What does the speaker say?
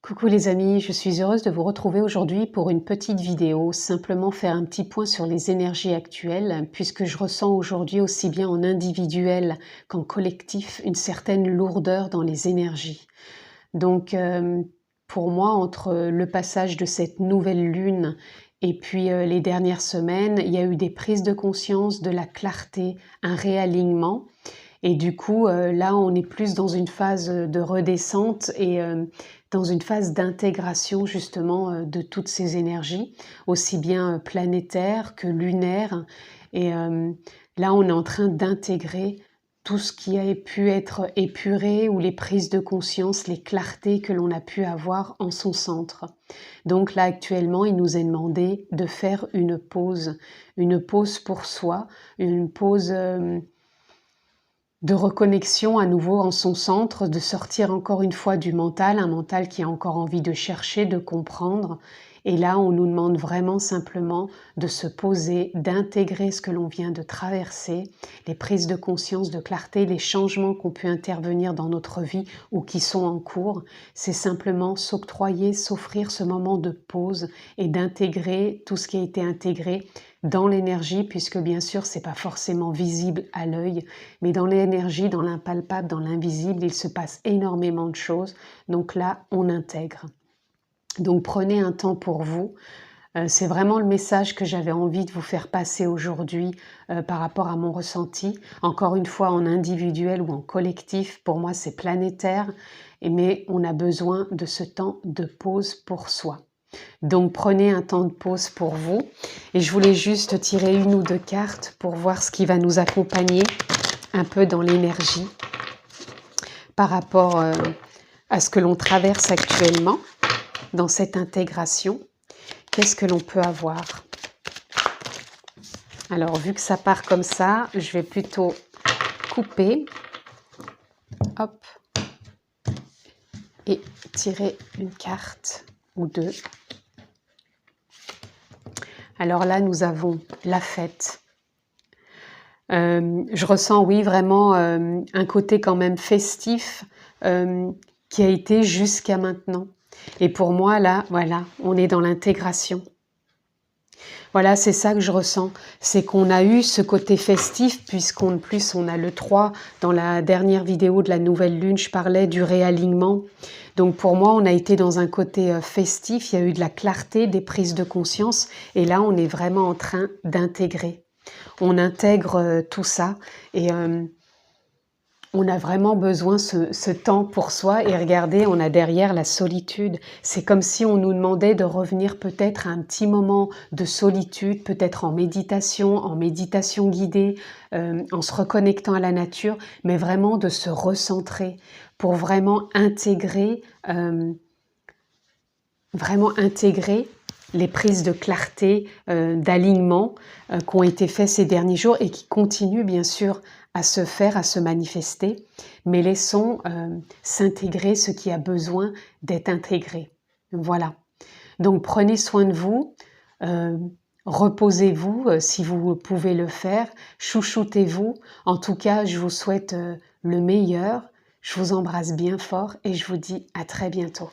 Coucou les amis, je suis heureuse de vous retrouver aujourd'hui pour une petite vidéo, simplement faire un petit point sur les énergies actuelles, puisque je ressens aujourd'hui aussi bien en individuel qu'en collectif une certaine lourdeur dans les énergies. Donc pour moi, entre le passage de cette nouvelle lune et puis les dernières semaines, il y a eu des prises de conscience, de la clarté, un réalignement. Et du coup, là, on est plus dans une phase de redescente et dans une phase d'intégration justement de toutes ces énergies, aussi bien planétaires que lunaires. Et là, on est en train d'intégrer tout ce qui a pu être épuré ou les prises de conscience, les clartés que l'on a pu avoir en son centre. Donc là, actuellement, il nous est demandé de faire une pause pour soi, une pause de reconnexion à nouveau en son centre, de sortir encore une fois du mental, un mental qui a encore envie de chercher, de comprendre. Et là, on nous demande vraiment simplement de se poser, d'intégrer ce que l'on vient de traverser, les prises de conscience, de clarté, les changements qu'on peut intervenir dans notre vie ou qui sont en cours. C'est simplement s'octroyer, s'offrir ce moment de pause et d'intégrer tout ce qui a été intégré dans l'énergie, puisque bien sûr, c'est pas forcément visible à l'œil, mais dans l'énergie, dans l'impalpable, dans l'invisible, il se passe énormément de choses. Donc là, on intègre. Donc prenez un temps pour vous. C'est vraiment le message que j'avais envie de vous faire passer aujourd'hui par rapport à mon ressenti. Encore une fois, en individuel ou en collectif, pour moi, c'est planétaire, mais on a besoin de ce temps de pause pour soi. Donc prenez un temps de pause pour vous. Et je voulais juste tirer une ou deux cartes pour voir ce qui va nous accompagner un peu dans l'énergie par rapport à ce que l'on traverse actuellement dans cette intégration. Qu'est-ce que l'on peut avoir? Alors, vu que ça part comme ça, je vais plutôt couper, hop, et tirer une carte ou deux. Alors là, nous avons la fête. Je ressens, oui, vraiment un côté quand même festif qui a été jusqu'à maintenant. Et pour moi, là, voilà, on est dans l'intégration. Voilà, c'est ça que je ressens. C'est qu'on a eu ce côté festif, puisqu'en plus, on a le 3. Dans la dernière vidéo de la nouvelle lune, je parlais du réalignement. Donc pour moi, on a été dans un côté festif, il y a eu de la clarté, des prises de conscience. Et là, on est vraiment en train d'intégrer. On intègre tout ça et on a vraiment besoin ce temps pour soi. Et regardez, on a derrière la solitude. C'est comme si on nous demandait de revenir peut-être à un petit moment de solitude, peut-être en méditation guidée, en se reconnectant à la nature, mais vraiment de se recentrer pour vraiment intégrer les prises de clarté, d'alignement qui ont été faites ces derniers jours et qui continuent bien sûr à se faire, à se manifester, mais laissons s'intégrer ce qui a besoin d'être intégré. Voilà. Donc prenez soin de vous, reposez-vous si vous pouvez le faire, chouchoutez-vous. En tout cas, je vous souhaite le meilleur, je vous embrasse bien fort et je vous dis à très bientôt.